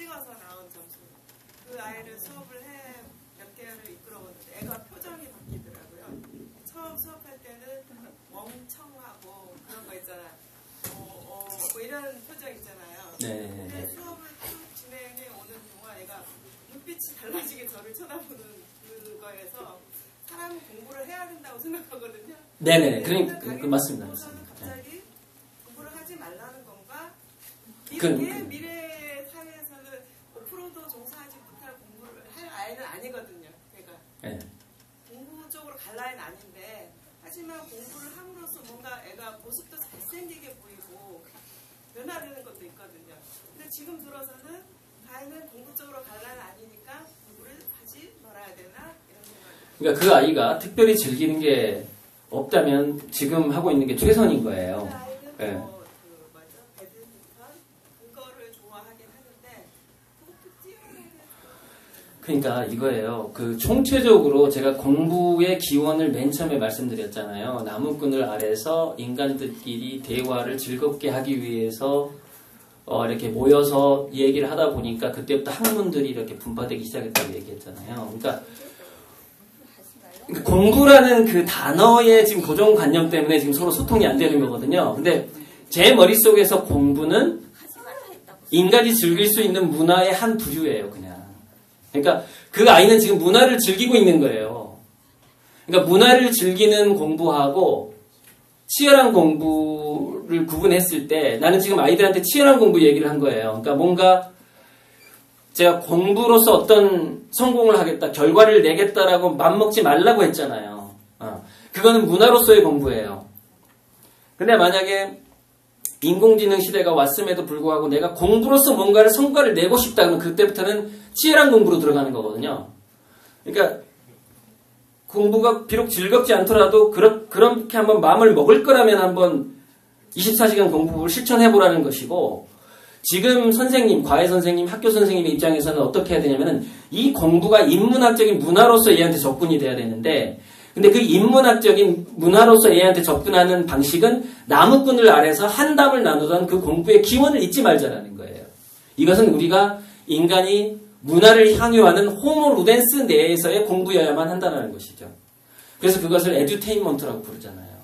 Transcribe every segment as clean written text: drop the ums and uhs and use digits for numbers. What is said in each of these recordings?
찍어서 나온 점수. 그 아이를 수업을 몇 개월을 이끌어보는데 애가 표정이 바뀌더라고요. 처음 수업할 때는 멍청하고 그런 거 있잖아요. 뭐 이런 표정 있잖아요. 네. 근데 수업을 쭉 진행해 오는 동안 애가 눈빛이 달라지게 저를 쳐다보는 그거에서 사람은 공부를 해야 된다고 생각하거든요. 네네. 그러니까 맞습니다. 갑자기 공부를 하지 말라는 건가? 그 미래 사회에서는 5%도 종사하지 못할 공부를 할 아이는 아니거든요. 걔가 네. 공부 쪽으로 갈 아이는 아닌데 하지만 공부를 함으로써 뭔가 애가 모습도 잘생기게 보이고 변화되는 것도 있거든요. 근데 지금 들어서는 아이는 공부 쪽으로 갈 아이는 아니니까 공부를 하지 말아야 되나? 이런 생각이. 그러니까 그 아이가 특별히 즐기는 게 없다면 지금 하고 있는 게 최선인 거예요. 그 아이는 네. 배드민턴 그거를 좋아하긴 하는데 그것도 뛰어내는. 그러니까 이거예요. 그 총체적으로 제가 공부의 기원을 맨 처음에 말씀드렸잖아요. 나무꾼을 아래서 인간들끼리 대화를 즐겁게 하기 위해서 이렇게 모여서 얘기를 하다 보니까 그때부터 학문들이 이렇게 분파되기 시작했다고 얘기했잖아요. 그러니까 공부라는 그 단어의 지금 고정관념 때문에 지금 서로 소통이 안 되는 거거든요. 근데 제 머릿속에서 공부는 인간이 즐길 수 있는 문화의 한 부류예요, 그냥. 그러니까 그 아이는 지금 문화를 즐기고 있는 거예요. 그러니까 문화를 즐기는 공부하고 치열한 공부를 구분했을 때 나는 지금 아이들한테 치열한 공부 얘기를 한 거예요. 그러니까 뭔가 제가 공부로서 어떤 성공을 하겠다, 결과를 내겠다라고 맘먹지 말라고 했잖아요. 그거는 문화로서의 공부예요. 근데 만약에 인공지능 시대가 왔음에도 불구하고 내가 공부로서 뭔가를 성과를 내고 싶다 그러면 그때부터는 치열한 공부로 들어가는 거거든요. 그러니까 공부가 비록 즐겁지 않더라도 그렇게 한번 마음을 먹을 거라면 한번 24시간 공부를 실천해보라는 것이고, 지금 선생님, 과외 선생님, 학교 선생님의 입장에서는 어떻게 해야 되냐면은 이 공부가 인문학적인 문화로서 얘한테 접근이 돼야 되는데, 근데 그 인문학적인 문화로서 얘한테 접근하는 방식은 나무꾼을 아래서 한담을 나누던 그 공부의 기원을 잊지 말자라는 거예요. 이것은 우리가 인간이 문화를 향유하는 호모 루덴스 내에서의 공부여야만 한다는 것이죠. 그래서 그것을 에듀테인먼트라고 부르잖아요.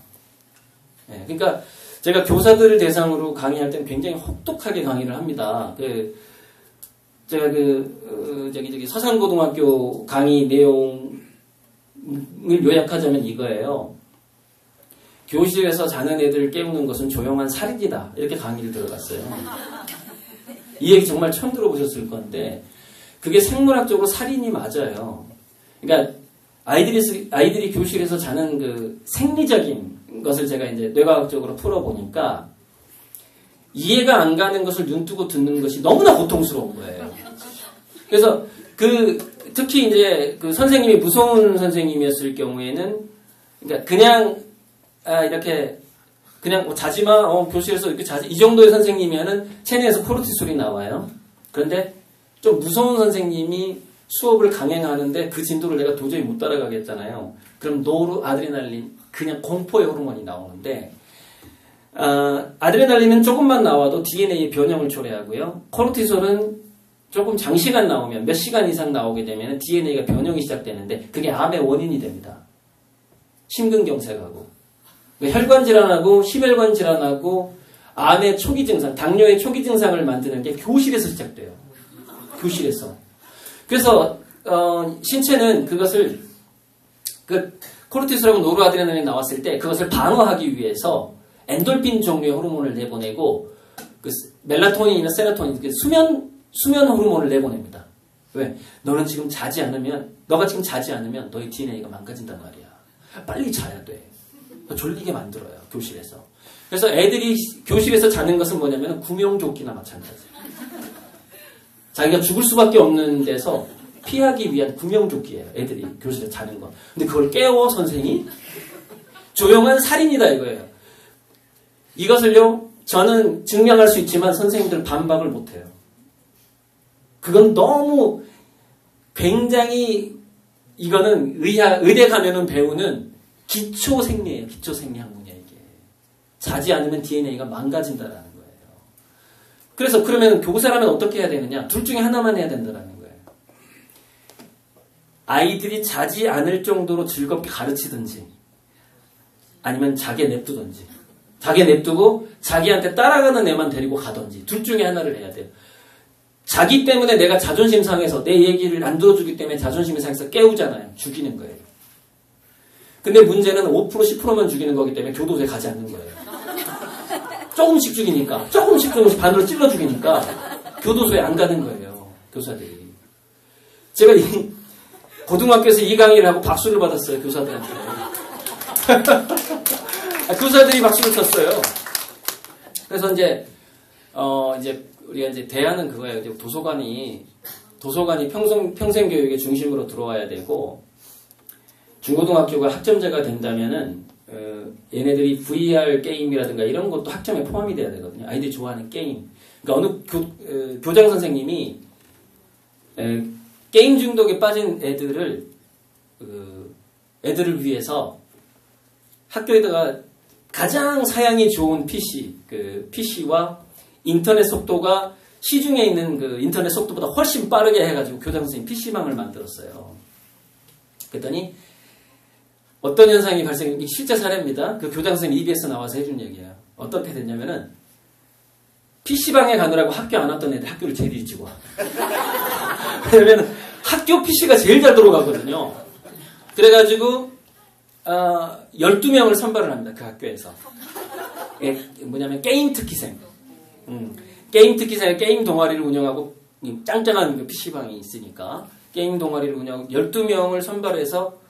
네, 그러니까 제가 교사들을 대상으로 강의할 때는 굉장히 혹독하게 강의를 합니다. 제가 저기 서산고등학교 강의 내용을 요약하자면 이거예요. 교실에서 자는 애들을 깨우는 것은 조용한 살인이다. 이렇게 강의를 들어갔어요. 이 얘기 정말 처음 들어보셨을 건데, 그게 생물학적으로 살인이 맞아요. 그러니까 아이들이 교실에서 자는 그 생리적인 것을 제가 이제 뇌과학적으로 풀어보니까 이해가 안 가는 것을 눈뜨고 듣는 것이 너무나 고통스러운 거예요. 그래서 특히 이제 그 선생님이 무서운 선생님이었을 경우에는 그냥 이렇게 그냥 뭐 자지마 교실에서 이렇게 자지 이 정도의 선생님이면은 체내에서 코르티솔이 나와요. 그런데 좀 무서운 선생님이 수업을 강행하는데 그 진도를 내가 도저히 못 따라가겠잖아요. 그럼 노르아드레날린, 그냥 공포의 호르몬이 나오는데, 아드레날린은 조금만 나와도 DNA의 변형을 초래하고요. 코르티솔은 조금 장시간 나오면, 몇 시간 이상 나오게 되면 DNA가 변형이 시작되는데 그게 암의 원인이 됩니다. 심근경색하고 혈관 질환하고 심혈관 질환하고 암의 초기 증상, 당뇨의 초기 증상을 만드는 게 교실에서 시작돼요. 교실에서. 그래서 신체는 그것을 코르티솔하고 노르아드레날린이 나왔을 때 그것을 방어하기 위해서 엔돌핀 종류의 호르몬을 내보내고 멜라토닌이나 세로토닌, 수면 호르몬을 내보냅니다. 왜? 너가 지금 자지 않으면 너의 DNA가 망가진단 말이야. 빨리 자야 돼. 졸리게 만들어요, 교실에서. 그래서 애들이 교실에서 자는 것은 뭐냐면 구명조끼나 마찬가지예요. 자기가 죽을 수밖에 없는 데서 피하기 위한 구명조끼예요, 애들이 교실에서 자는 거. 근데 그걸 깨워 선생이 조용한 살인이다 이거예요. 이것을요, 저는 증명할 수 있지만 선생님들은 반박을 못해요. 그건 너무 굉장히, 이거는 의대 가면은 배우는 기초생리예요. 기초생리 학문이야 이게. 자지 않으면 DNA가 망가진다라는 거예요. 그래서 그러면 교사라면 어떻게 해야 되느냐? 둘 중에 하나만 해야 된다는 거예요. 아이들이 자지 않을 정도로 즐겁게 가르치든지 아니면 자기 냅두든지 자기 냅두고 자기한테 따라가는 애만 데리고 가든지 둘 중에 하나를 해야 돼요. 자기 때문에 내가 자존심 상해서 내 얘기를 안 들어주기 때문에 자존심이 상해서 깨우잖아요. 죽이는 거예요. 근데 문제는 5% 10%만 죽이는 거기 때문에 교도소에 가지 않는 거예요. 조금씩 죽이니까 조금씩 반으로 찔러 죽이니까 교도소에 안 가는 거예요. 교사들이. 제가 고등학교에서 이 강의를 하고 박수를 받았어요. 교사들한테. 교사들이 박수를 쳤어요. 그래서 이제 우리가 이제 대안은 그거예요. 이제 도서관이 평생 교육의 중심으로 들어와야 되고 중고등학교가 학점제가 된다면은 얘네들이 VR 게임이라든가 이런 것도 학점에 포함이 돼야 되거든요. 아이들이 좋아하는 게임. 그러니까 어느 교장 선생님이 게임 중독에 빠진 애들을 위해서 학교에다가 가장 사양이 좋은 PC와 인터넷 속도가 시중에 있는 그 인터넷 속도보다 훨씬 빠르게 해가지고 교장 선생님 PC방을 만들었어요. 그랬더니 어떤 현상이 실제 사례입니다. 그 교장 선생님 EBS 나와서 해준 얘기예요. 어떻게 됐냐면은 PC방에 가느라고 학교 안 왔던 애들 학교를 제일 일찍 와. 왜냐면 학교 PC가 제일 잘 돌아가거든요. 그래가지고 12명을 선발을 합니다. 그 학교에서. 뭐냐면 게임 특기생. 게임 특기생, 게임 동아리를 운영하고 짱짱한 그 PC방이 있으니까 게임 동아리를 운영하고 12명을 선발해서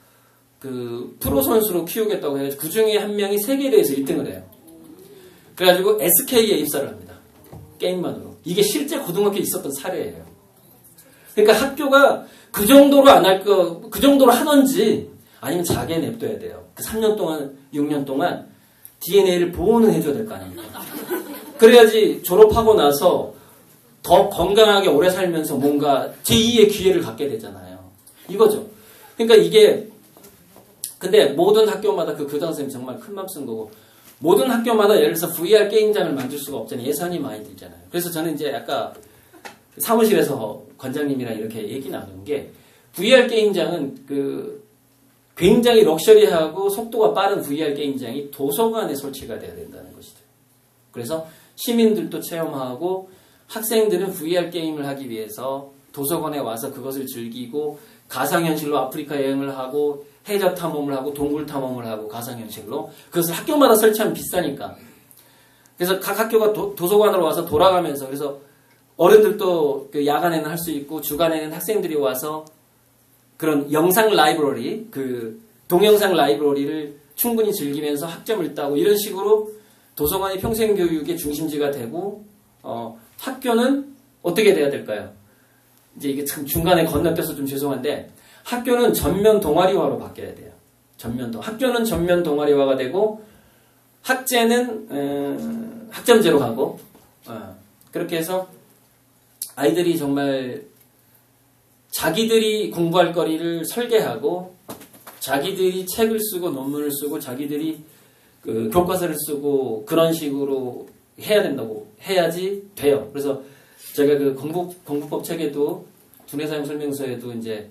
그 프로 선수로 키우겠다고 해가지고 그 중에 한 명이 세계대회에서 1등을 해요. 그래가지고 SK에 입사를 합니다. 게임만으로. 이게 실제 고등학교에 있었던 사례예요. 그러니까 학교가 그 정도로 안 할 그 정도로 하던지 아니면 자기에 냅둬야 돼요. 그 3년 동안, 6년 동안 DNA를 보호는 해줘야 될 거 아닙니까? 그래야지 졸업하고 나서 더 건강하게 오래 살면서 뭔가 제2의 기회를 갖게 되잖아요. 이거죠. 그러니까 이게 근데 모든 학교마다 그 교장 선생님 정말 큰 맘 쓴 거고 모든 학교마다 예를 들어서 VR 게임장을 만들 수가 없잖아요. 예산이 많이 들잖아요. 그래서 저는 이제 아까 사무실에서 관장님이랑 이렇게 얘기 나눈 게 VR 게임장은 그 굉장히 럭셔리하고 속도가 빠른 VR 게임장이 도서관에 설치가 돼야 된다는 것이죠. 그래서 시민들도 체험하고 학생들은 VR 게임을 하기 위해서 도서관에 와서 그것을 즐기고 가상현실로 아프리카 여행을 하고 해저 탐험을 하고 동굴 탐험을 하고 가상현실로 그것을 학교마다 설치하면 비싸니까 그래서 각 학교가 도서관으로 와서 돌아가면서 그래서 어른들도 그 야간에는 할 수 있고 주간에는 학생들이 와서 그런 영상 라이브러리 그 동영상 라이브러리를 충분히 즐기면서 학점을 따고 이런 식으로 도서관이 평생교육의 중심지가 되고 학교는 어떻게 돼야 될까요? 이제 이게 참 중간에 건너뛰어서 좀 죄송한데 학교는 전면 동아리화로 바뀌어야 돼요. 학교는 전면 동아리화가 되고 학제는 학점제로 가고 그렇게 해서 아이들이 정말 자기들이 공부할 거리를 설계하고 자기들이 책을 쓰고 논문을 쓰고 자기들이 그 교과서를 쓰고 그런 식으로 해야 된다고 해야지 돼요. 그래서 제가 그 공부법 책에도 두뇌사용 설명서에도 이제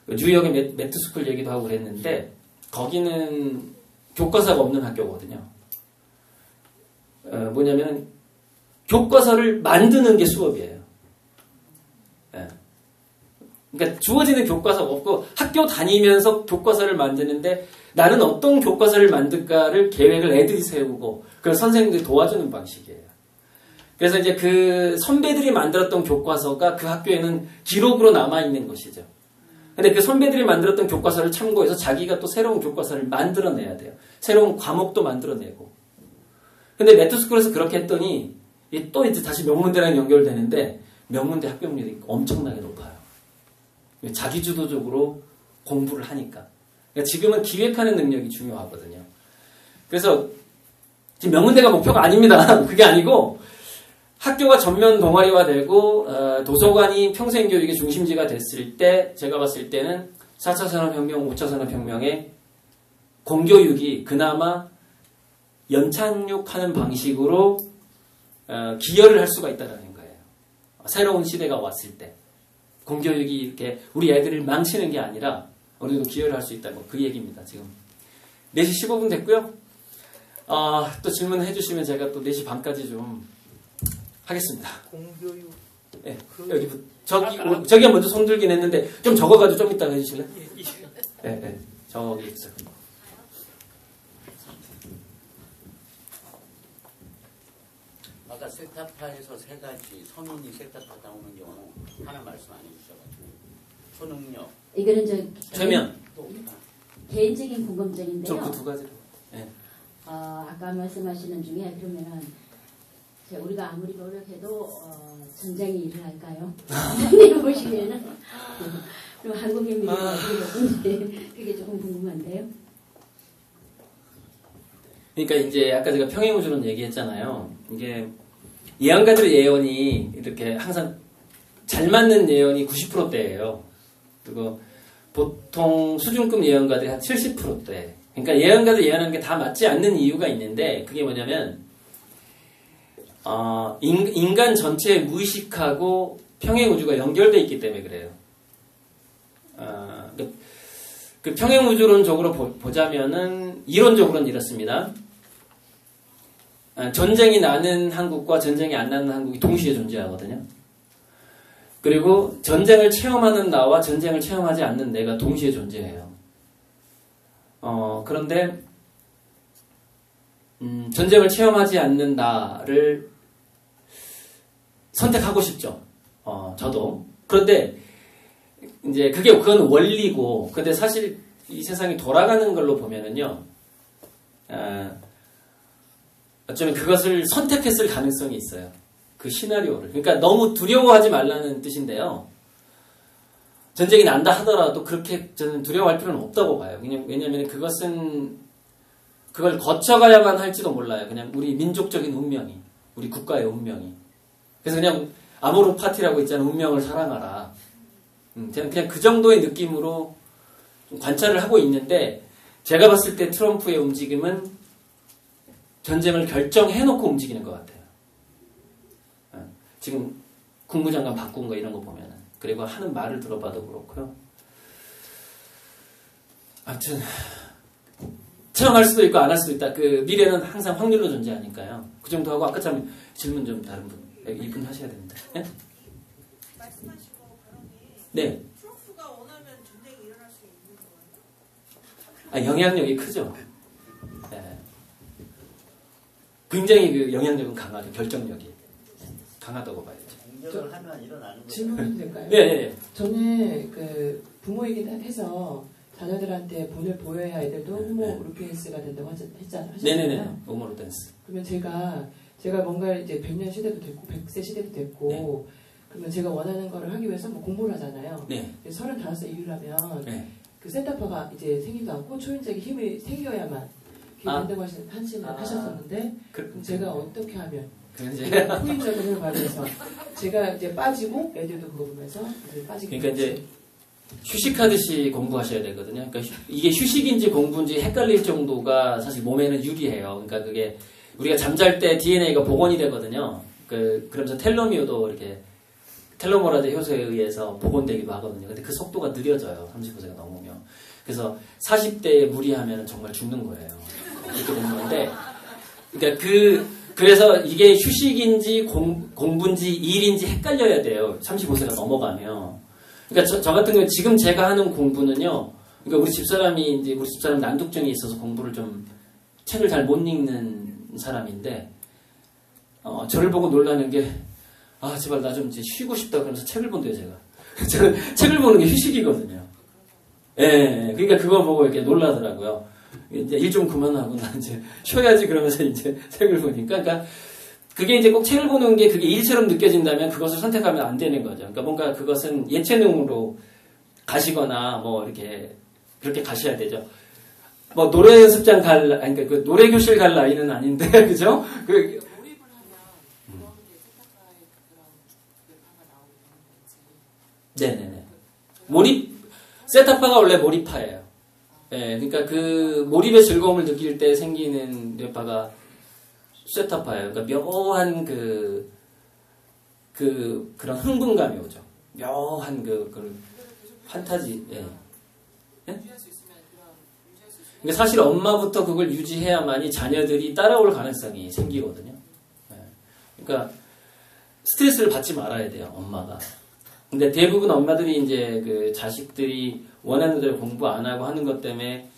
뉴욕의 매트스쿨 얘기도 하고 그랬는데 거기는 교과서가 없는 학교거든요. 뭐냐면 교과서를 만드는 게 수업이에요. 그러니까 주어지는 교과서가 없고 학교 다니면서 교과서를 만드는데 나는 어떤 교과서를 만들까를 계획을 애들이 세우고 그걸 선생님들이 도와주는 방식이에요. 그래서 이제 그 선배들이 만들었던 교과서가 그 학교에는 기록으로 남아있는 것이죠. 근데 그 선배들이 만들었던 교과서를 참고해서 자기가 또 새로운 교과서를 만들어내야 돼요. 새로운 과목도 만들어내고. 근데 매트스쿨에서 그렇게 했더니 또 이제 다시 명문대랑 연결되는데 명문대 합격률이 엄청나게 높아요. 자기주도적으로 공부를 하니까. 그러니까 지금은 기획하는 능력이 중요하거든요. 그래서 지금 명문대가 목표가 아닙니다. 그게 아니고 학교가 전면 동아리화되고 도서관이 평생교육의 중심지가 됐을 때 제가 봤을 때는 4차 산업혁명, 5차 산업혁명의 공교육이 그나마 연착륙하는 방식으로 기여를 할 수가 있다는 거예요. 새로운 시대가 왔을 때 공교육이 이렇게 우리 애들을 망치는 게 아니라 우리도 기여를 할 수 있다. 뭐 그 얘기입니다. 지금 4시 15분 됐고요. 또 질문해 주시면 제가 또 4시 반까지 좀 하겠습니다. 공교육. 네, 여기부터 저기가 먼저 손 들긴 했는데 좀 적어가지고 좀 이따가 해주실래요? 네, 네, 저기 있어요. 아까 섹타파에서 3가지 성인이 섹타파 나오는 경우 하나 말씀 안 해주셔가지고 초능력 이거는 저 최면 또 개인적인 궁금증인데요. 저 그 2가지로. 네. 아까 말씀하시는 중에 그러면은 우리가 아무리 노력해도 전쟁이 일어날까요? 선생님 보시면은 그럼 한국의 미래가 어떻게 될지 그게 조금 궁금한데요. 그러니까 이제 아까 제가 평행우주론 얘기했잖아요. 이게 예언가들의 예언이 이렇게 항상 잘 맞는 예언이 90%대예요. 그리고 보통 수준급 예언가들이 한 70%대. 그러니까 예언가들 예언하는 게 다 맞지 않는 이유가 있는데 그게 뭐냐면 인간 전체의 무의식하고 평행우주가 연결되어 있기 때문에 그래요. 그 평행우주론적으로 보자면은 이론적으로는 이렇습니다. 전쟁이 나는 한국과 전쟁이 안 나는 한국이 동시에 존재하거든요. 그리고 전쟁을 체험하는 나와 전쟁을 체험하지 않는 내가 동시에 존재해요. 그런데 전쟁을 체험하지 않는 나를 선택하고 싶죠. 저도. 그런데 이제 그건 원리고, 근데 사실 이 세상이 돌아가는 걸로 보면은요, 어쩌면 그것을 선택했을 가능성이 있어요. 그 시나리오를. 그러니까 너무 두려워하지 말라는 뜻인데요. 전쟁이 난다 하더라도 그렇게 저는 두려워할 필요는 없다고 봐요. 왜냐면 그걸 거쳐가야만 할지도 몰라요. 그냥 우리 민족적인 운명이, 우리 국가의 운명이. 그래서 그냥 아모르 파티라고 있잖아요. 운명을 사랑하라. 그냥 그 정도의 느낌으로 좀 관찰을 하고 있는데 제가 봤을 때 트럼프의 움직임은 전쟁을 결정해놓고 움직이는 것 같아요. 지금 국무장관 바꾼 거 이런 거 보면은 그리고 하는 말을 들어봐도 그렇고요. 아무튼 체험할 수도 있고 안 할 수도 있다. 그 미래는 항상 확률로 존재하니까요. 그 정도 하고 아까 참 질문 좀 다른 분 이분 하셔야 됩니다. 네? 말씀하시고 발언이 네. 트럼프가 원하면 전쟁이 일어날 수 있는 거예요? 영향력이 크죠. 네. 굉장히 그 영향력은 강하죠. 결정력이 강하다고 봐야죠. 공격을 하면 일어나는 거죠. 질문해도 될까요? 네. 저는 그 부모이긴 해서 자녀들한테 본을 보여야 애들도 호모 루피엔스가 된다고 하셨잖아요. 네네네. 오모로 댄스. 그러면 제가 뭔가 이제 100년 시대도 됐고 100세 시대도 됐고 네. 그러면 제가 원하는 거를 하기 위해서 뭐 공부를 하잖아요. 네. 35세 이후라면 네. 그 센터파가 이제 생기도 않고 초인적인 힘이 생겨야만 된다고 하셨었는데 그럼 제가 어떻게 하면 이제 후임적인 힘을 받아서 제가 이제 빠지고 애들도 그거 보면서 이제 빠지게 그러니까 이제 휴식하듯이 공부하셔야 되거든요. 그러니까 이게 휴식인지 공부인지 헷갈릴 정도가 사실 몸에는 유리해요. 그러니까 그게 우리가 잠잘 때 DNA가 복원이 되거든요. 그러면서 텔로미어도 이렇게 텔로머라제 효소에 의해서 복원되기도 하거든요. 근데 그 속도가 느려져요. 35세가 넘으면. 그래서 40대에 무리하면 정말 죽는 거예요. 이렇게 되는 건데, 그러니까 그래서 이게 휴식인지 공부인지 일인지 헷갈려야 돼요. 35세가 넘어가면. 그러니까 저 같은 경우 지금 제가 하는 공부는요. 그러니까 우리 집사람 난독증이 있어서 공부를 좀 책을 잘 못 읽는 사람인데 저를 보고 놀라는 게 제발 나 좀 이제 쉬고 싶다 그러면서 책을 본대요 제가. 저는 책을 보는 게 휴식이거든요. 예, 그러니까 그거 보고 이렇게 놀라더라고요. 이제 일 좀 그만하고 나 이제 쉬어야지 그러면서 이제 책을 보니까 그러니까 그게 이제 꼭 책을 보는 게 그게 일처럼 느껴진다면 그것을 선택하면 안 되는 거죠. 그러니까 뭔가 그것은 예체능으로 가시거나 뭐 이렇게 그렇게 가셔야 되죠. 뭐 노래 연습장 그러니까 그 노래 교실 갈 나이는 아닌데 그죠? 몰입을 하면 그런 게 세탁가의 그런 뇌파가 나오고 그런 거지. 네네네. 몰입 세타파가 원래 몰입파예요. 네, 그러니까 그 몰입의 즐거움을 느낄 때 생기는 뇌파가 쇠타파예요. 그러니까 묘한 그런 흥분감이 오죠. 묘한 그 판타지. 예. 예? 그러니까 사실 엄마부터 그걸 유지해야만이 자녀들이 따라올 가능성이 생기거든요. 예. 그러니까 스트레스를 받지 말아야 돼요, 엄마가. 근데 대부분 엄마들이 이제 그 자식들이 원하는 대로 공부 안 하고 하는 것 때문에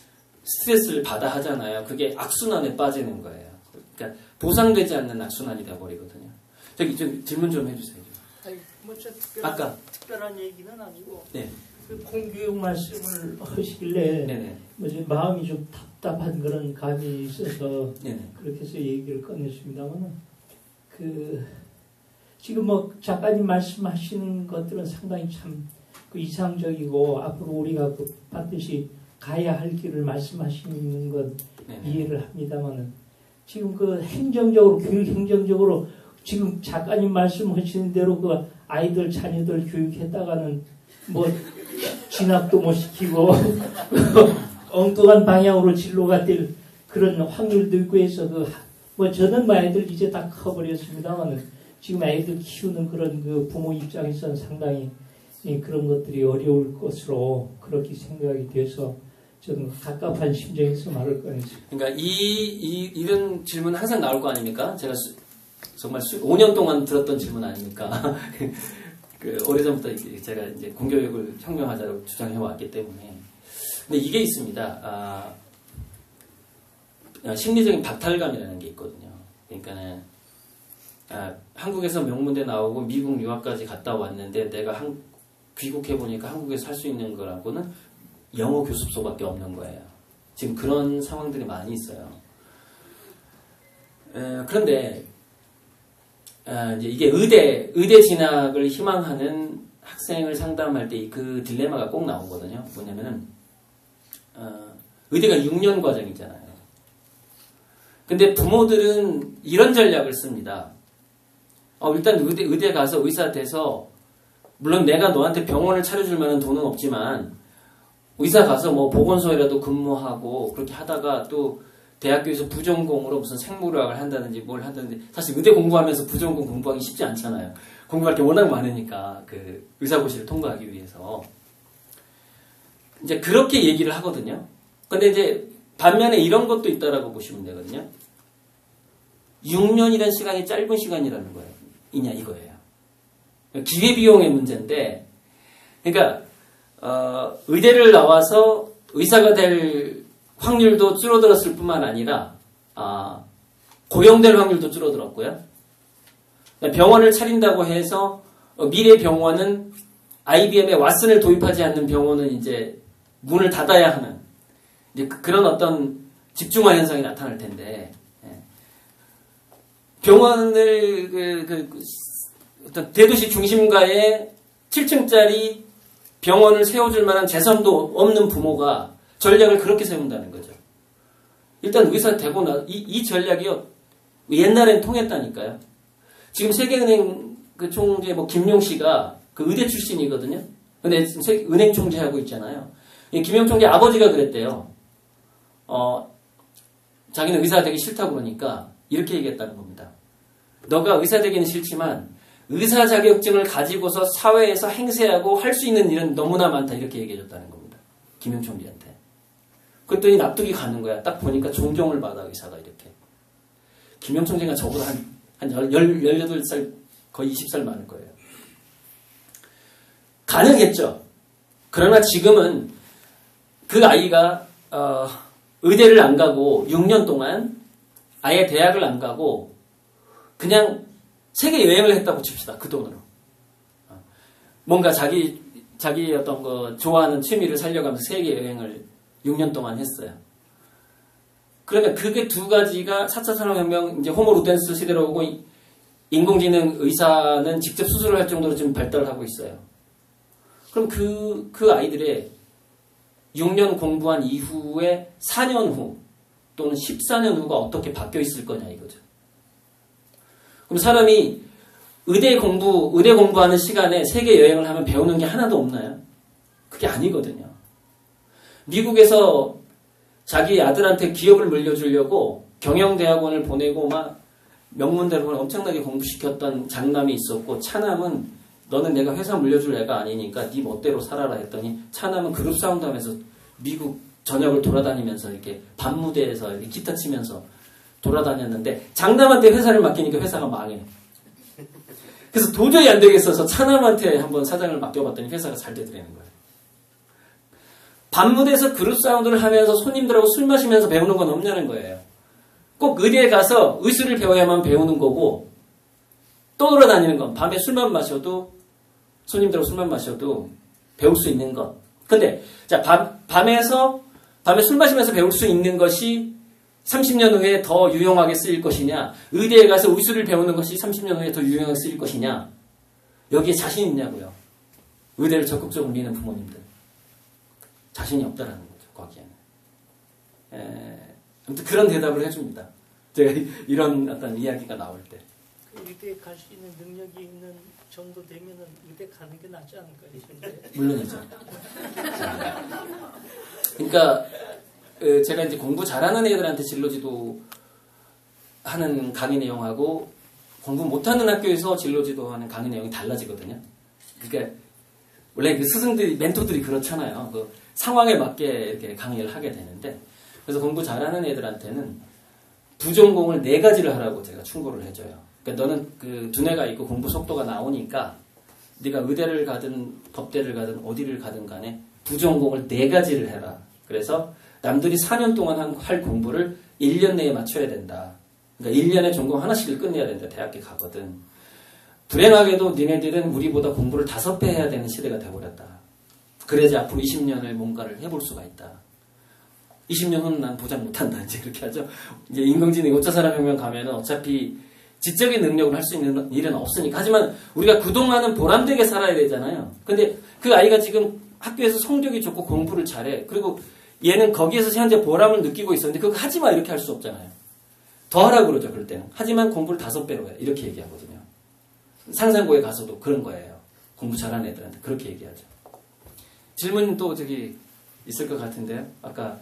스트레스를 받아 하잖아요. 그게 악순환에 빠지는 거예요. 그러니까 보상되지 않는 악순환이 돼버리거든요. 저기 좀 질문 좀 해주세요. 아니, 뭐 특별한 얘기는 아니고 네. 그 공교육 말씀을 하시길래 네네. 뭐지 마음이 좀 답답한 그런 감이 있어서 네네. 그렇게 해서 얘기를 꺼냈습니다만 지금 뭐 작가님 말씀하시는 것들은 상당히 참 그 이상적이고 앞으로 우리가 그 반드시 가야 할 길을 말씀하시는 건 네네. 이해를 합니다만은 지금 그 행정적으로 교육 행정적으로 지금 작가님 말씀하시는 대로 그 아이들 자녀들 교육했다가는 뭐 진학도 못 시키고 엉뚱한 방향으로 진로가 될 그런 확률도 있고 해서 뭐 저는 뭐 아이들 이제 다 커버렸습니다만은 지금 아이들 키우는 그런 그 부모 입장에서는 상당히 그런 것들이 어려울 것으로 그렇게 생각이 돼서 저는 갑갑한 심정에서 말을 꺼냈습니다. 그러니까 이런 질문 항상 나올 거 아닙니까? 제가 정말 5년 동안 들었던 질문 아닙니까? 그 오래전부터 제가 이제 공교육을 혁명하자고 주장해 왔기 때문에. 근데 이게 있습니다. 심리적인 박탈감이라는 게 있거든요. 그러니까는 한국에서 명문대 나오고 미국 유학까지 갔다 왔는데 내가 귀국해 보니까 한국에서 살 수 있는 거라고는 영어 교습소밖에 없는 거예요. 지금 그런 상황들이 많이 있어요. 그런데 이제 이게 의대 진학을 희망하는 학생을 상담할 때 그 딜레마가 꼭 나오거든요. 뭐냐면은 의대가 6년 과정이잖아요. 근데 부모들은 이런 전략을 씁니다. 일단 의대 가서 의사 돼서 물론 내가 너한테 병원을 차려줄 만한 돈은 없지만 의사 가서 뭐 보건소에라도 근무하고 그렇게 하다가 또 대학교에서 부전공으로 무슨 생물학을 한다든지 뭘 한다든지 사실 의대 공부하면서 부전공 공부하기 쉽지 않잖아요. 공부할 게 워낙 많으니까 그 의사고시를 통과하기 위해서 이제 그렇게 얘기를 하거든요. 근데 이제 반면에 이런 것도 있다라고 보시면 되거든요. 6년이라는 시간이 짧은 시간이라는 거예요. 이거예요. 기회비용의 문제인데 그러니까 의대를 나와서 의사가 될 확률도 줄어들었을 뿐만 아니라 고용될 확률도 줄어들었고요. 병원을 차린다고 해서 미래 병원은 IBM의 왓슨을 도입하지 않는 병원은 이제 문을 닫아야 하는 이제 그런 어떤 집중화 현상이 나타날 텐데 병원을 어떤 대도시 중심가에 7층짜리 병원을 세워줄 만한 재산도 없는 부모가 전략을 그렇게 세운다는 거죠. 일단 의사 되고 이 전략이요. 옛날엔 통했다니까요. 지금 세계은행 그 총재 김용 씨가 그 의대 출신이거든요. 근데 지금 은행 총재하고 있잖아요. 김용 총재 아버지가 그랬대요. 자기는 의사 되기 싫다고 그러니까 이렇게 얘기했다는 겁니다. 너가 의사 되기는 싫지만 의사 자격증을 가지고서 사회에서 행세하고 할 수 있는 일은 너무나 많다 이렇게 얘기해줬다는 겁니다. 김용 총재한테. 그랬더니 납득이 가는 거야. 딱 보니까 존경을 받아 의사가 이렇게. 김용 총재가 저보다 한 18살 거의 20살 많을 거예요. 가능했죠. 그러나 지금은 그 아이가 의대를 안 가고 6년 동안 아예 대학을 안 가고 그냥 세계 여행을 했다고 칩시다. 그 돈으로. 뭔가 자기 어떤 거 좋아하는 취미를 살려가면서 세계 여행을 6년 동안 했어요. 그러면 그게 두 가지가 4차 산업혁명 이제 호모 루덴스 시대로 오고 인공지능 의사는 직접 수술을 할 정도로 지금 발달을 하고 있어요. 그럼 그 아이들의 6년 공부한 이후에 4년 후 또는 14년 후가 어떻게 바뀌어 있을 거냐 이거죠. 그럼 사람이 의대 공부하는 시간에 세계 여행을 하면 배우는 게 하나도 없나요? 그게 아니거든요. 미국에서 자기 아들한테 기업을 물려주려고 경영대학원을 보내고 막 명문대로 보면 엄청나게 공부시켰던 장남이 있었고 차남은 너는 내가 회사 물려줄 애가 아니니까 네 멋대로 살아라 했더니 차남은 그룹 사운드 하면서 미국 전역을 돌아다니면서 이렇게 밤무대에서 이렇게 기타 치면서 돌아다녔는데 장남한테 회사를 맡기니까 회사가 망해. 그래서 도저히 안 되겠어서 차남한테 한번 사장을 맡겨봤더니 회사가 잘 되더라는 거예요. 밤무대에서 그룹 사운드를 하면서 손님들하고 술 마시면서 배우는 건 없냐는 거예요. 꼭 의대에 가서 의술을 배워야만 배우는 거고 또 돌아다니는 건 밤에 술만 마셔도 손님들하고 술만 마셔도 배울 수 있는 것. 근데 자 밤에 술 마시면서 배울 수 있는 것이 30년 후에 더 유용하게 쓰일 것이냐, 의대에 가서 의술을 배우는 것이 30년 후에 더 유용하게 쓰일 것이냐, 여기에 자신 있냐고요. 의대를 적극적으로 미는 부모님들 자신이 없다라는 거죠. 거기에는. 아무튼 그런 대답을 해줍니다. 제가 이런 어떤 이야기가 나올 때. 의대 갈 수 있는 능력이 있는 정도 되면은 의대 가는 게 낫지 않을까요? 물론이죠. 그러니까 제가 이제 공부 잘하는 애들한테 진로지도 하는 강의 내용하고 공부 못하는 학교에서 진로지도 하는 강의 내용이 달라지거든요. 그러니까 원래 그 스승들이 멘토들이 그렇잖아요. 그 상황에 맞게 이렇게 강의를 하게 되는데 그래서 공부 잘하는 애들한테는 부전공을 4가지를 하라고 제가 충고를 해줘요. 그러니까 너는 그 두뇌가 있고 공부 속도가 나오니까 네가 의대를 가든 법대를 가든 어디를 가든 간에 부전공을 4가지를 해라. 그래서 남들이 4년 동안 할 공부를 1년 내에 맞춰야 된다. 그러니까 1년에 전공 하나씩을 끝내야 된다. 대학에 가거든. 불행하게도 니네들은 우리보다 공부를 5배 해야 되는 시대가 돼버렸다. 그래야지 앞으로 20년을 뭔가를 해볼 수가 있다. 20년 후는 난 보장 못한다. 이제 그렇게 하죠. 이제 인공지능 5차 산업혁명 가면은 어차피 지적인 능력을 할 수 있는 일은 없으니까. 하지만 우리가 그동안은 보람되게 살아야 되잖아요. 근데 그 아이가 지금 학교에서 성적이 좋고 공부를 잘해. 그리고 얘는 거기에서 현재 보람을 느끼고 있었는데 그거 하지 마 이렇게 할 수 없잖아요. 더 하라고 그러죠. 그럴 때는. 하지만 공부를 5배로 해. 이렇게 얘기하거든요. 상상고에 가서도 그런 거예요. 공부 잘하는 애들한테 그렇게 얘기하죠. 질문 또 저기 있을 것 같은데요. 아까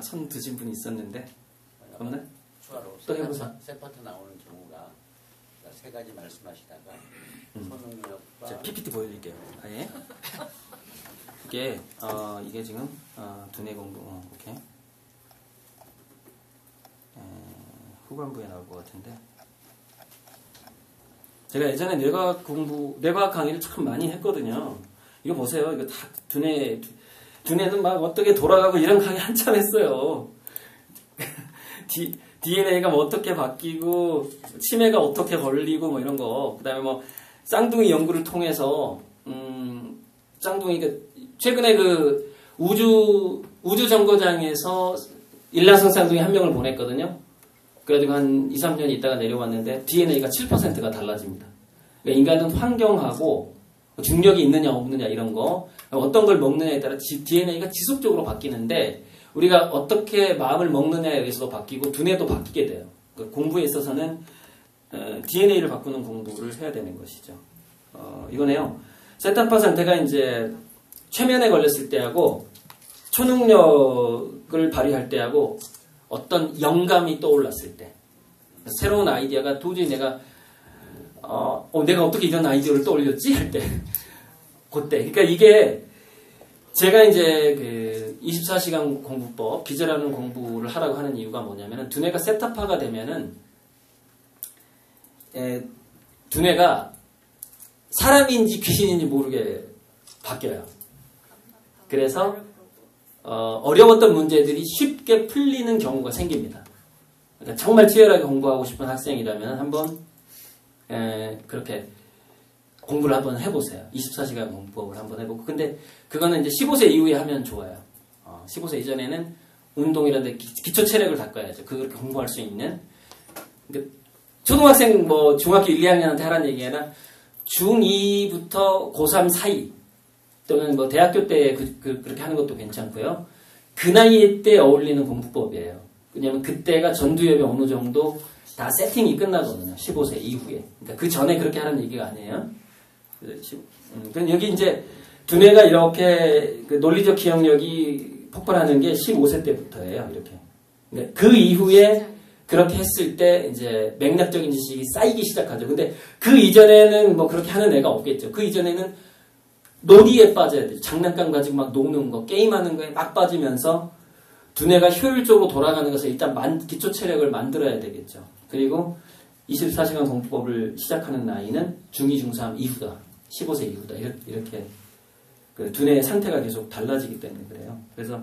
손 드신 분이 있었는데 없나? 추가로 또 해보세요. 세 파트 나오는 경우가 3가지 말씀하시다가 초능력과 제가 PPT 보여드릴게요. 아예. 이게 지금 두뇌 공부. 오케이. 후반부에 나올 것 같은데. 제가 예전에 뇌과학 강의를 참 많이 했거든요. 이거 보세요. 이거 다 두뇌는 막 어떻게 돌아가고 이런 강의 한참 했어요. DNA가 뭐 어떻게 바뀌고 치매가 어떻게 걸리고 뭐 이런 거. 그다음에 뭐 쌍둥이 연구를 통해서 쌍둥이가 최근에 그 우주 정거장에서 일란성 쌍둥이 1명을 보냈거든요. 그래가지고 한 2, 3년 있다가 내려왔는데 DNA가 7%가 달라집니다. 그러니까 인간은 환경하고 중력이 있느냐 없느냐 이런 거 어떤 걸 먹느냐에 따라 DNA가 지속적으로 바뀌는데 우리가 어떻게 마음을 먹느냐에 의해서도 바뀌고 두뇌도 바뀌게 돼요. 그러니까 공부에 있어서는 DNA를 바꾸는 공부를 해야 되는 것이죠. 이거네요. 세타파 상태가 이제 최면에 걸렸을 때하고 초능력을 발휘할 때하고 어떤 영감이 떠올랐을 때 새로운 아이디어가 도저히 내가 어떻게 이런 아이디어를 떠올렸지? 할 때 그때 그러니까 이게 제가 이제 그 24시간 공부법 기절하는 공부를 하라고 하는 이유가 뭐냐면은 두뇌가 세타파가 되면은 두뇌가 사람인지 귀신인지 모르게 바뀌어요. 그래서 어려웠던 문제들이 쉽게 풀리는 경우가 생깁니다. 그러니까 정말 치열하게 공부하고 싶은 학생이라면 한번 그렇게 공부를 한번 해보세요. 24시간 공부법을 한번 해보고. 근데 그거는 이제 15세 이후에 하면 좋아요. 15세 이전에는 운동이라든지 기초 체력을 닦아야죠. 그렇게 공부할 수 있는. 그러니까 초등학생 뭐 중학교 1, 2학년한테 하라는 얘기 아니라 중2부터 고3 사이 또는 뭐 대학교 때 그렇게 하는 것도 괜찮고요. 그 나이 때 어울리는 공부법이에요. 왜냐면 그때가 전두엽이 어느 정도 다 세팅이 끝나거든요. 15세 이후에. 그러니까 그 전에 그렇게 하라는 얘기가 아니에요. 그럼 여기 이제 두뇌가 이렇게 그 논리적 기억력이 폭발하는 게 15세 때부터예요. 이렇게. 그러니까 그 이후에 그렇게 했을 때 이제 맥락적인 지식이 쌓이기 시작하죠. 근데 그 이전에는 뭐 그렇게 하는 애가 없겠죠. 그 이전에는 놀이에 빠져야 돼요. 장난감 가지고 막 노는 거, 게임하는 거에 막 빠지면서 두뇌가 효율적으로 돌아가는 것을 일단 기초 체력을 만들어야 되겠죠. 그리고 24시간 공부법을 시작하는 나이는 중2, 중3 이후다. 15세 이후다. 이렇게 그 두뇌의 상태가 계속 달라지기 때문에 그래요. 그래서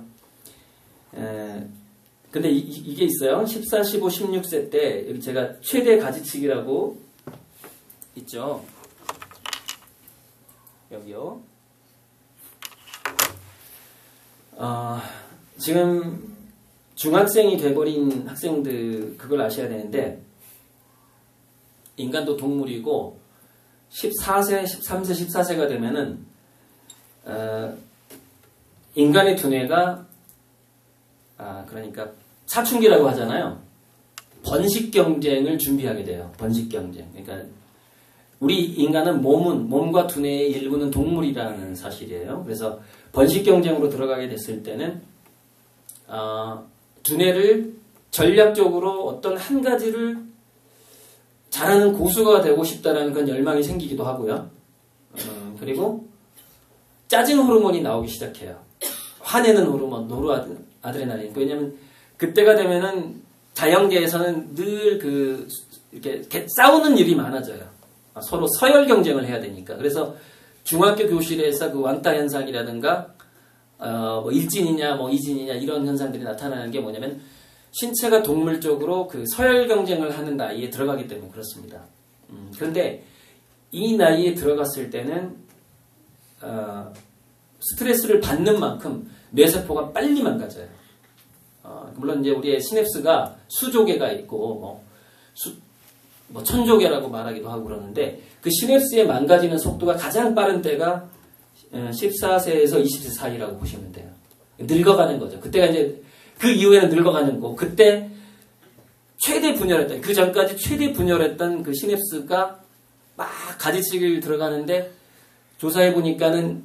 근데 이게 있어요. 14, 15, 16세 때 여기 제가 최대 가지치기라고 있죠. 여기요. 지금 중학생이 돼버린 학생들 그걸 아셔야 되는데 인간도 동물이고 14세, 13세, 14세가 되면은 인간의 두뇌가 그러니까 사춘기라고 하잖아요. 번식 경쟁을 준비하게 돼요. 번식 경쟁. 그러니까 우리 인간은 몸과 두뇌의 일부는 동물이라는 사실이에요. 그래서 번식 경쟁으로 들어가게 됐을 때는 두뇌를 전략적으로 어떤 한 가지를 잘하는 고수가 되고 싶다라는 그런 열망이 생기기도 하고요. 그리고 짜증 호르몬이 나오기 시작해요. 화내는 호르몬, 노르아드레날린. 왜냐면 그때가 되면은 자연계에서는 늘 이렇게 싸우는 일이 많아져요. 서로 서열 경쟁을 해야 되니까. 그래서 중학교 교실에서 그 왕따 현상이라든가 뭐 일진이냐 뭐 이진이냐 이런 현상들이 나타나는 게 뭐냐면 신체가 동물적으로 그 서열 경쟁을 하는 나이에 들어가기 때문에 그렇습니다. 그런데 이 나이에 들어갔을 때는 스트레스를 받는 만큼 뇌세포가 빨리 망가져요. 물론 이제 우리의 시냅스가 수조개가 있고 뭐 천조개라고 말하기도 하고 그러는데 그 시냅스의 망가지는 속도가 가장 빠른 때가 14세에서 20세 사이라고 보시면 돼요. 늙어가는 거죠. 그때가 이제 그 이후에는 늙어가는 거고 그때 최대 분열했던 그 전까지 최대 분열했던 그 시냅스가 막 가지치기를 들어가는데 조사해 보니까는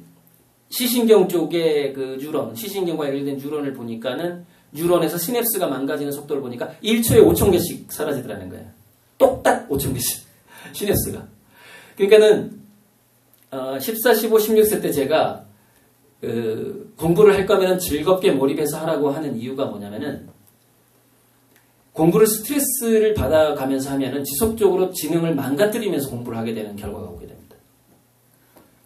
시신경 쪽에 그 뉴런, 시신경과 연결된 뉴런을 보니까는 뉴런에서 시냅스가 망가지는 속도를 보니까 1초에 5,000개씩 사라지더라는 거예요. 똑딱 5,000개씩 시냅스가. 그러니까는 14, 15, 16세 때 제가 공부를 할 거면 즐겁게 몰입해서 하라고 하는 이유가 뭐냐면은 공부를 스트레스를 받아가면서 하면은 지속적으로 지능을 망가뜨리면서 공부를 하게 되는 결과가 오게 됩니다.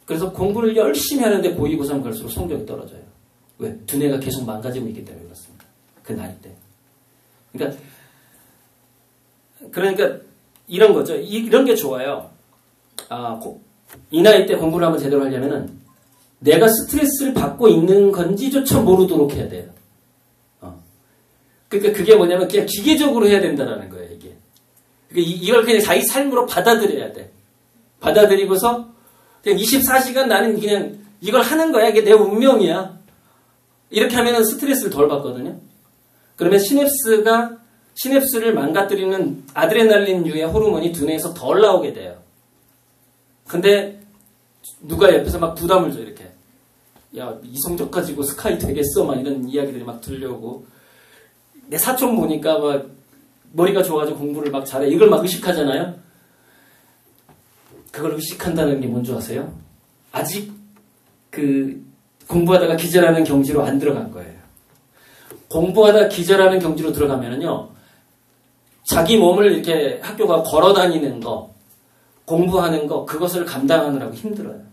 그래서 공부를 열심히 하는데 고이고삼 갈수록 성적이 떨어져요. 왜? 두뇌가 계속 망가지고 있기 때문에 그렇습니다. 그 나이 때. 그러니까 이런 거죠. 이런 게 좋아요. 이 나이 때 공부를 한번 제대로 하려면은 내가 스트레스를 받고 있는 건지조차 모르도록 해야 돼요. 그러니까 그게 뭐냐면 그냥 기계적으로 해야 된다는 거예요, 이게. 그러니까 이걸 그냥 자기 삶으로 받아들여야 돼. 받아들이고서 그냥 24시간 나는 그냥 이걸 하는 거야. 이게 내 운명이야. 이렇게 하면은 스트레스를 덜 받거든요. 그러면 시냅스를 망가뜨리는 아드레날린류의 호르몬이 두뇌에서 덜 나오게 돼요. 근데 누가 옆에서 막 부담을 줘 이렇게. 야, 이성적 가지고 스카이 되겠어? 막 이런 이야기들이 막 들려오고. 내 사촌 보니까 막 머리가 좋아가지고 공부를 막 잘해. 이걸 막 의식하잖아요. 그걸 의식한다는 게 뭔지 아세요? 아직 공부하다가 기절하는 경지로 안 들어간 거예요. 공부하다 기절하는 경지로 들어가면은요, 자기 몸을 이렇게 학교 가 걸어 다니는 거, 공부하는 거, 그것을 감당하느라고 힘들어요.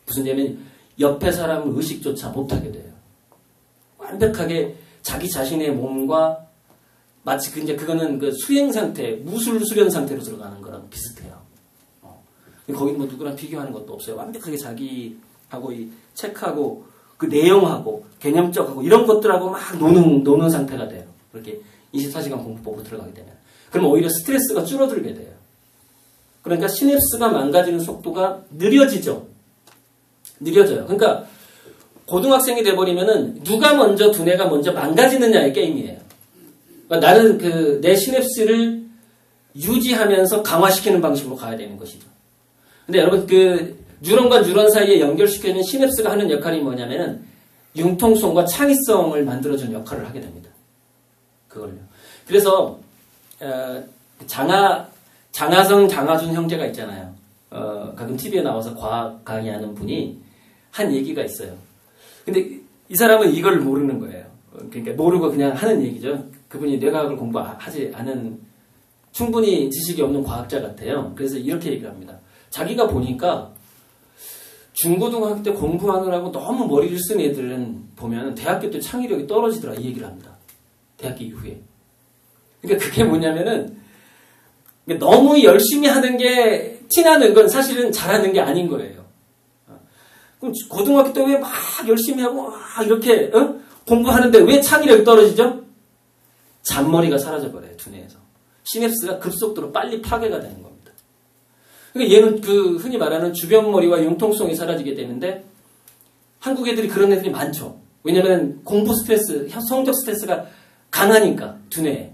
무슨 얘기냐면, 옆에 사람을 의식조차 못하게 돼요. 완벽하게 자기 자신의 몸과 마치 이제 그거는 그 수행 상태, 무술 수련 상태로 들어가는 거랑 비슷해요. 거기 뭐 누구랑 비교하는 것도 없어요. 완벽하게 자기하고 이 책하고 그 내용하고 개념적하고 이런 것들하고 막 노는 상태가 돼요. 그렇게 24시간 공부법으로 들어가게 되면. 그러면 오히려 스트레스가 줄어들게 돼요. 그러니까 시냅스가 망가지는 속도가 느려져요. 그러니까 고등학생이 돼버리면은 누가 먼저 두뇌가 먼저 망가지느냐의 게임이에요. 그러니까 나는 내 시냅스를 유지하면서 강화시키는 방식으로 가야 되는 것이죠. 근데 여러분 뉴런과 뉴런 사이에 연결시켜주는 시냅스가 하는 역할이 뭐냐면은 융통성과 창의성을 만들어주는 역할을 하게 됩니다. 그걸요. 그래서 장하성, 장하준 형제가 있잖아요. 가끔 TV에 나와서 과학 강의하는 분이 한 얘기가 있어요. 근데 이 사람은 이걸 모르는 거예요. 그러니까 모르고 그냥 하는 얘기죠. 그분이 뇌과학을 공부하지 않은 충분히 지식이 없는 과학자 같아요. 그래서 이렇게 얘기를 합니다. 자기가 보니까 중고등학교 때 공부하느라고 너무 머리를 쓴 애들은 보면 대학교 때 창의력이 떨어지더라 이 얘기를 합니다. 대학교 이후에. 그러니까 그게 뭐냐면은 너무 열심히 하는 게 티나는 건 사실은 잘하는 게 아닌 거예요. 그럼 고등학교 때 왜 막 열심히 하고 막 이렇게 공부하는데 왜 창의력이 떨어지죠? 잔머리가 사라져버려요. 두뇌에서. 시냅스가 급속도로 빨리 파괴가 되는 겁니다. 그러니까 얘는 그 흔히 말하는 주변머리와 융통성이 사라지게 되는데 한국 애들이 그런 애들이 많죠. 왜냐하면 공부 스트레스, 성적 스트레스가 강하니까 두뇌에.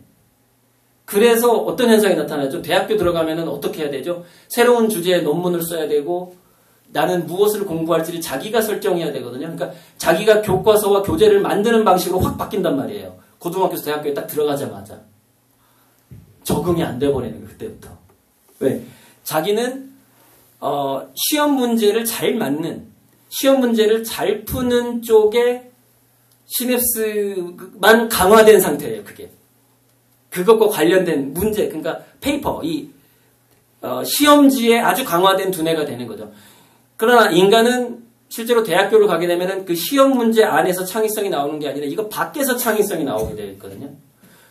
그래서 어떤 현상이 나타나죠? 대학교 들어가면은 어떻게 해야 되죠? 새로운 주제에 논문을 써야 되고 나는 무엇을 공부할지를 자기가 설정해야 되거든요. 그러니까 자기가 교과서와 교재를 만드는 방식으로 확 바뀐단 말이에요. 고등학교에서 대학교에 딱 들어가자마자. 적응이 안 돼버리는 거예요. 그때부터. 왜? 자기는 시험 문제를 잘 맞는, 시험 문제를 잘 푸는 쪽에 시냅스만 강화된 상태예요. 그게. 그것과 관련된 문제, 그러니까 페이퍼, 시험지에 아주 강화된 두뇌가 되는 거죠. 그러나 인간은 실제로 대학교를 가게 되면은 그 시험 문제 안에서 창의성이 나오는 게 아니라 이거 밖에서 창의성이 나오게 되어 있거든요.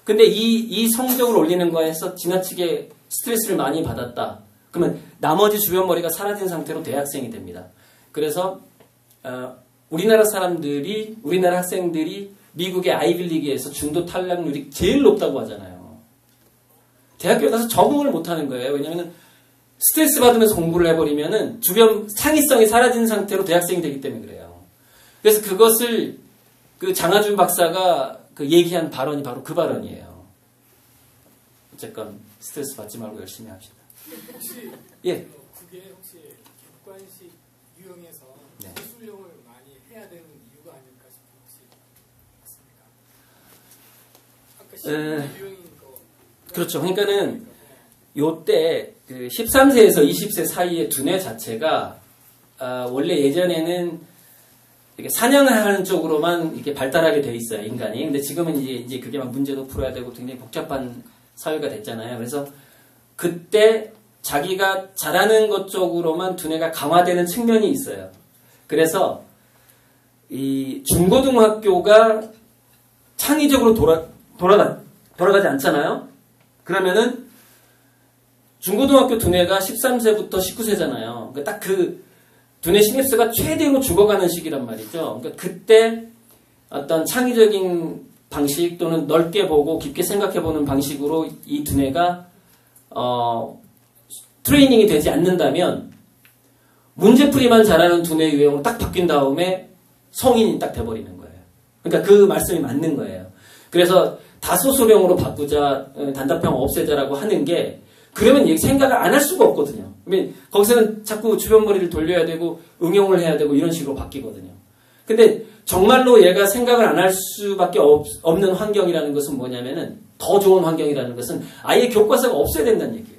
근데 이 성적을 올리는 거에서 지나치게 스트레스를 많이 받았다. 그러면 나머지 주변 머리가 사라진 상태로 대학생이 됩니다. 그래서 우리나라 학생들이 미국의 아이빌리그에서 중도 탈락률이 제일 높다고 하잖아요. 대학교에 가서 적응을 못하는 거예요. 왜냐하면 스트레스 받으면서 공부를 해버리면은 주변 창의성이 사라진 상태로 대학생이 되기 때문에 그래요. 그래서 그것을 그 장하준 박사가 그 얘기한 발언이 바로 그 발언이에요. 어쨌건 스트레스 받지 말고 열심히 합시다. 혹시 예. 그게 혹시 객관식 유형에서 네. 기술용을 많이 해야 되는 이유가 아닐까 싶어요. 혹시 아까 유형인 거 그렇죠. 그러니까는 요때 그 13세에서 20세 사이의 두뇌 자체가 원래 예전에는 이렇게 사냥하는 쪽으로만 이렇게 발달하게 돼 있어요, 인간이. 근데 지금은 이제 그게 막 문제도 풀어야 되고 굉장히 복잡한 사회가 됐잖아요. 그래서 그때 자기가 잘하는 것 쪽으로만 두뇌가 강화되는 측면이 있어요. 그래서 이 중고등학교가 창의적으로 돌아가지 않잖아요. 그러면은 중고등학교 두뇌가 13세부터 19세잖아요. 그러니까 딱 그 두뇌 시냅스가 최대로 죽어가는 시기란 말이죠. 그러니까 그때 어떤 창의적인 방식 또는 넓게 보고 깊게 생각해보는 방식으로 이 두뇌가 트레이닝이 되지 않는다면 문제풀이만 잘하는 두뇌 유형으로 딱 바뀐 다음에 성인이 딱 돼버리는 거예요. 그러니까 그 말씀이 맞는 거예요. 그래서 다소소령으로 바꾸자, 단답형 없애자라고 하는 게 그러면 생각을 안 할 수가 없거든요. 거기서는 자꾸 주변 머리를 돌려야 되고 응용을 해야 되고 이런 식으로 바뀌거든요. 근데 정말로 얘가 생각을 안 할 수밖에 없는 환경이라는 것은 뭐냐면은 더 좋은 환경이라는 것은 아예 교과서가 없어야 된다는 얘기예요.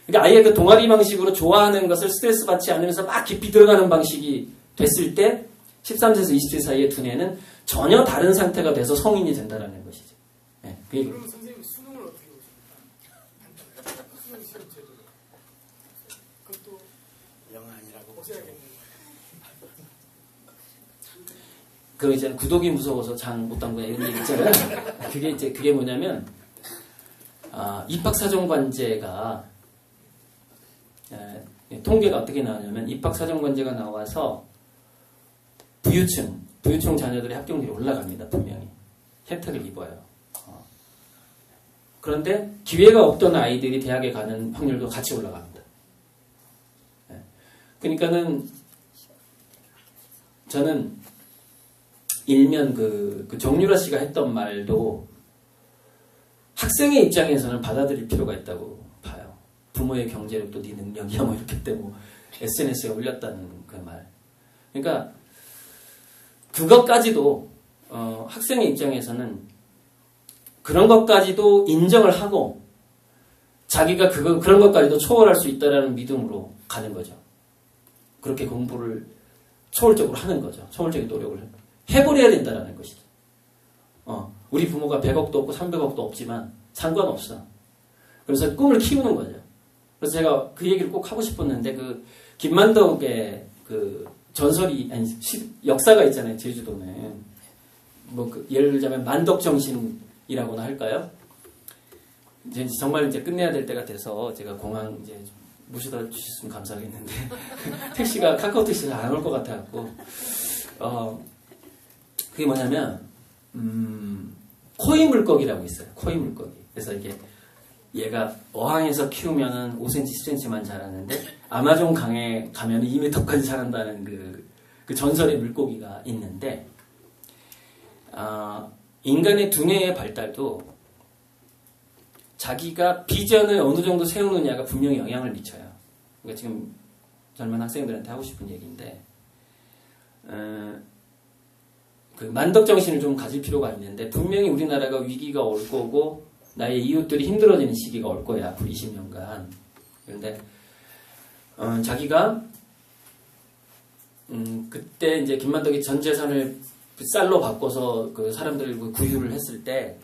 그러니까 아예 그 동아리 방식으로 좋아하는 것을 스트레스 받지 않으면서 막 깊이 들어가는 방식이 됐을 때 13세에서 20세 사이의 두뇌는 전혀 다른 상태가 돼서 성인이 된다는 것이죠. 그러면 선생님 수능을 어떻게 보십니까? 수능 시험 제도 그것도 영안이라고 없애야겠네요. 그 이제 구독이 무서워서 장 못 담그냐 이런 얘기 있잖아요. 그게 뭐냐면 입학사정관제가 통계가 어떻게 나오냐면 입학사정관제가 나와서 부유층 자녀들의 합격률이 올라갑니다. 분명히 혜택을 입어요. 그런데 기회가 없던 아이들이 대학에 가는 확률도 같이 올라갑니다. 그러니까는 저는 일면 그 정유라 씨가 했던 말도 학생의 입장에서는 받아들일 필요가 있다고 봐요. 부모의 경제력도 네 능력이야 뭐 이렇게 때 뭐 SNS에 올렸다는 그 말. 그러니까 그것까지도 학생의 입장에서는 그런 것까지도 인정을 하고 자기가 그런 것까지도 초월할 수 있다라는 믿음으로 가는 거죠. 그렇게 공부를 초월적으로 하는 거죠. 초월적인 노력을 해버려야 된다라는 것이죠. 우리 부모가 100억도 없고 300억도 없지만 상관없어. 그래서 꿈을 키우는 거죠. 그래서 제가 그 얘기를 꼭 하고 싶었는데 그 김만덕의 그 전설이 아니 역사가 있잖아요. 제주도는 뭐 예를 들자면 만덕정신이라고나 할까요? 이제 정말 이제 끝내야 될 때가 돼서 제가 공항 이제 모셔다 주셨으면 감사하겠는데 택시가 카카오 택시가 안 올 것 같아갖고 그게 뭐냐면 코이 물고기라고 있어요. 코이 물고기. 그래서 이게 얘가 어항에서 키우면은 5cm, 10cm만 자라는데 아마존 강에 가면 2m까지 자란다는 그 전설의 물고기가 있는데 인간의 두뇌의 발달도 자기가 비전을 어느 정도 세우느냐가 분명히 영향을 미쳐요. 그러니까 지금 젊은 학생들한테 하고 싶은 얘기인데 그 만덕정신을 좀 가질 필요가 있는데 분명히 우리나라가 위기가 올 거고 나의 이웃들이 힘들어지는 시기가 올 거야. 앞으로 20년간. 그런데 자기가 그때 이제 김만덕이 전 재산을 쌀로 바꿔서 그 사람들 구휼을 했을 때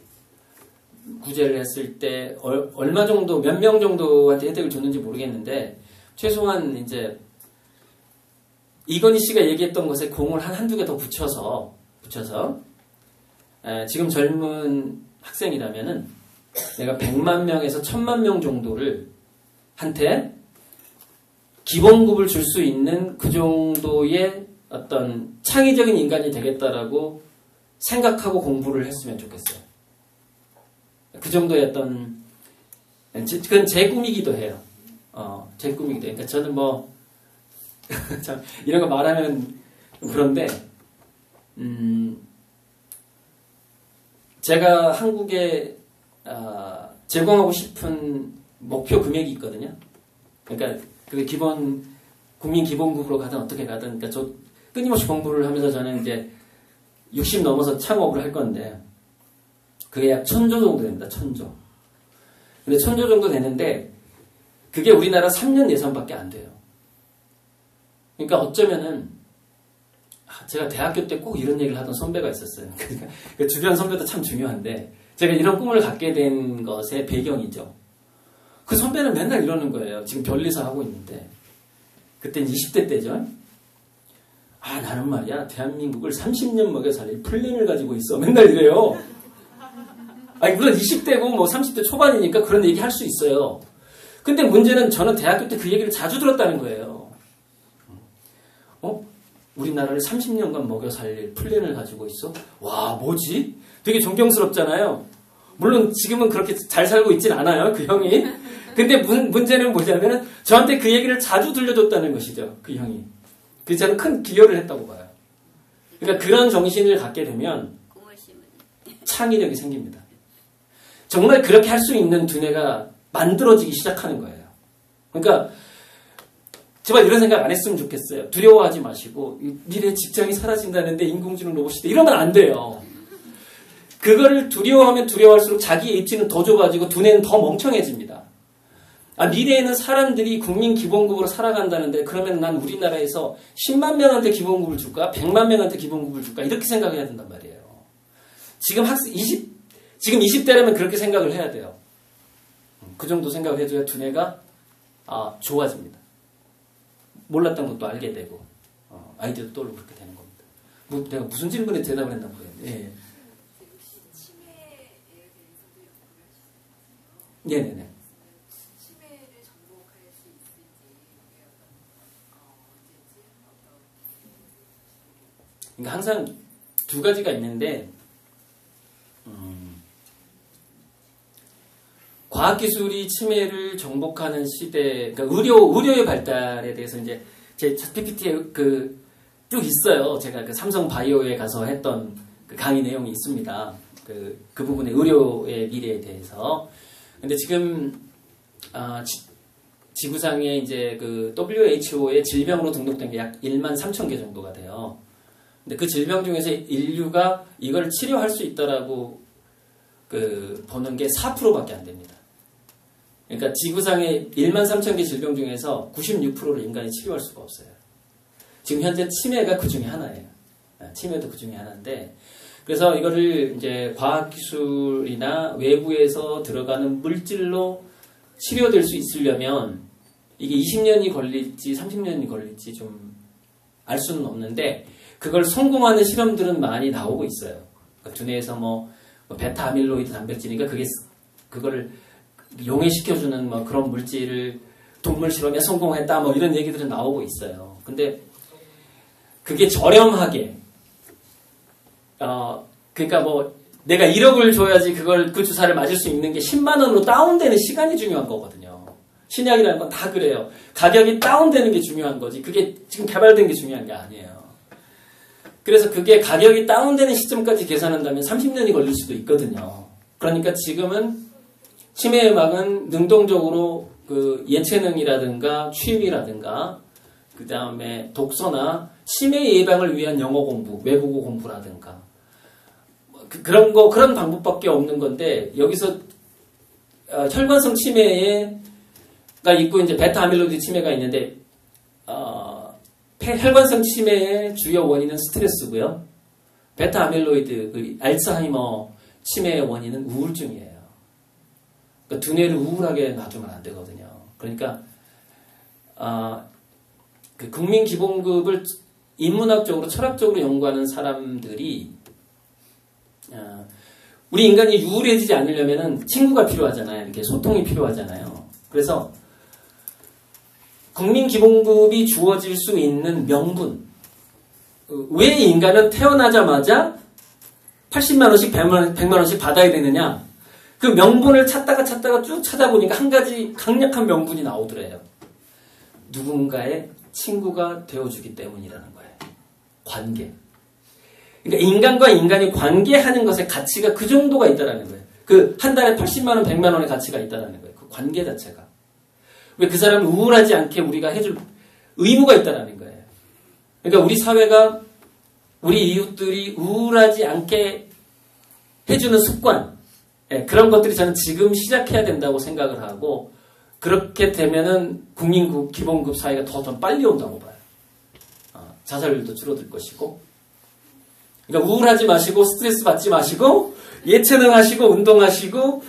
구제를 했을 때 얼마 정도 몇 명 정도한테 혜택을 줬는지 모르겠는데 최소한 이제 이건희 씨가 얘기했던 것에 공을 한두 개 더 붙여서 지금 젊은 학생이라면은 내가 100만 명에서 1000만 명 정도를 한테 기본급을 줄 수 있는 그 정도의 어떤 창의적인 인간이 되겠다라고 생각하고 공부를 했으면 좋겠어요. 그 정도의 어떤 그건 제 꿈이기도 해요. 제 꿈이기도 해요. 그러니까 저는 뭐 참 이런 거 말하면 그런데 제가 한국에 제공하고 싶은 목표 금액이 있거든요. 그러니까 그 국민 기본급으로 가든 어떻게 가든 그러니까 저 끊임없이 공부를 하면서 저는 이제 60 넘어서 창업을 할 건데 그게 약 1000조 정도 됩니다. 1000조. 근데 1000조 정도 되는데 그게 우리나라 3년 예산밖에 안 돼요. 그러니까 어쩌면은 제가 대학교 때 꼭 이런 얘기를 하던 선배가 있었어요. 그러니까 그 주변 선배도 참 중요한데 제가 이런 꿈을 갖게 된 것의 배경이죠. 그 선배는 맨날 이러는 거예요. 지금 변리사 하고 있는데 그때는 20대 때죠. 나는 말이야 대한민국을 30년 먹여 살릴 플랜을 가지고 있어. 맨날 이래요. 물론 20대고 뭐 30대 초반이니까 그런 얘기 할 수 있어요. 근데 문제는 저는 대학교 때 그 얘기를 자주 들었다는 거예요. 우리나라를 30년간 먹여 살릴 플랜을 가지고 있어? 와, 뭐지? 되게 존경스럽잖아요. 물론 지금은 그렇게 잘 살고 있진 않아요, 그 형이. 근데 문제는 뭐냐면 저한테 그 얘기를 자주 들려줬다는 것이죠, 그 형이. 그래서 저는 큰 기여를 했다고 봐요. 그러니까 그런 정신을 갖게 되면 창의력이 생깁니다. 정말 그렇게 할 수 있는 두뇌가 만들어지기 시작하는 거예요. 그러니까 제발 이런 생각 안 했으면 좋겠어요. 두려워하지 마시고 미래 직장이 사라진다는데 인공지능 로봇이다 이러면 안 돼요. 그거를 두려워하면 두려워할수록 자기 입지는 더 좁아지고 두뇌는 더 멍청해집니다. 미래에는 사람들이 국민 기본급으로 살아간다는데 그러면 난 우리나라에서 10만 명한테 기본급을 줄까? 100만 명한테 기본급을 줄까? 이렇게 생각해야 된단 말이에요. 지금 20대라면 그렇게 생각을 해야 돼요. 그 정도 생각을 해줘야 두뇌가 좋아집니다. 몰랐던 것도 알게 되고 아이디어도 떠오르고 그렇게 되는 겁니다. 내가 무슨 질문에 대답을 했나 모르겠는데. 예. 치매에 대해서도 연구를 하시는 거죠? 네네네. 치매를 정복할 수 있을지 언제쯤 그러니까 항상 두 가지가 있는데 과학기술이 치매를 정복하는 시대, 그러니까 의료의 발달에 대해서 이제 제 PPT에 쭉 있어요. 제가 그 삼성 바이오에 가서 했던 그 강의 내용이 있습니다. 그 부분의 의료의 미래에 대해서. 근데 지금, 지구상에 이제 그 WHO의 질병으로 등록된 게 약 1만 3천 개 정도가 돼요. 근데 그 질병 중에서 인류가 이걸 치료할 수 있다라고 보는 게 4%밖에 안 됩니다. 그러니까 지구상의 13,000개 질병 중에서 96%를 인간이 치료할 수가 없어요. 지금 현재 치매가 그 중에 하나예요. 치매도 그 중에 하나인데, 그래서 이거를 이제 과학기술이나 외부에서 들어가는 물질로 치료될 수 있으려면 이게 20년이 걸릴지 30년이 걸릴지 좀 알 수는 없는데, 그걸 성공하는 실험들은 많이 나오고 있어요. 그러니까 두뇌에서 뭐 베타 아밀로이드 단백질이니까 그거를 용해시켜주는 뭐 그런 물질을 동물 실험에 성공했다 뭐 이런 얘기들은 나오고 있어요. 근데 그게 저렴하게 그러니까 뭐 내가 1억을 줘야지 그 주사를 맞을 수 있는 게 10만 원으로 다운되는 시간이 중요한 거거든요. 신약이라는 건 다 그래요. 가격이 다운되는 게 중요한 거지. 그게 지금 개발된 게 중요한 게 아니에요. 그래서 그게 가격이 다운되는 시점까지 계산한다면 30년이 걸릴 수도 있거든요. 그러니까 지금은 치매 예방은 능동적으로 그 예체능이라든가 취미라든가 그 다음에 독서나 치매 예방을 위한 영어 공부, 외국어 공부라든가 그런 방법밖에 없는 건데, 여기서 혈관성 치매가 있고 이제 베타 아밀로이드 치매가 있는데 혈관성 치매의 주요 원인은 스트레스고요. 베타 아밀로이드 그 알츠하이머 치매의 원인은 우울증이에요. 그러니까 두뇌를 우울하게 놔두면 안 되거든요. 그러니까 그 국민 기본급을 인문학적으로 철학적으로 연구하는 사람들이 우리 인간이 우울해지지 않으려면은 친구가 필요하잖아요. 이렇게 소통이 필요하잖아요. 그래서 국민 기본급이 주어질 수 있는 명분. 왜 인간은 태어나자마자 80만 원씩 100만 원씩 받아야 되느냐? 그 명분을 찾다가 쭉 찾아보니까 한 가지 강력한 명분이 나오더래요. 누군가의 친구가 되어주기 때문이라는 거예요. 관계. 그러니까 인간과 인간이 관계하는 것의 가치가 그 정도가 있다라는 거예요. 그 한 달에 80만 원, 100만 원의 가치가 있다라는 거예요. 그 관계 자체가. 왜 그 사람을 우울하지 않게 우리가 해줄 의무가 있다라는 거예요. 그러니까 우리 사회가 우리 이웃들이 우울하지 않게 해주는 습관, 그런 것들이 저는 지금 시작해야 된다고 생각을 하고, 그렇게 되면은 국민 기본급 사회가 더 빨리 온다고 봐요. 자살률도 줄어들 것이고. 그러니까 우울하지 마시고 스트레스 받지 마시고 예체능 하시고 운동하시고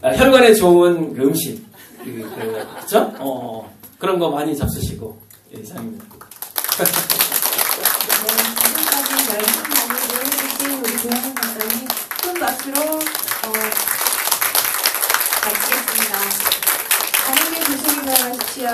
혈관에 좋은 그 음식 그렇죠? 그런 거 많이 잡수시고. 이상입니다. 지금까지 말씀 나누고 해주신 우리 조영훈 박사님 큰 박수로 마치겠습니다. 안녕히 조심히 들어가십시오.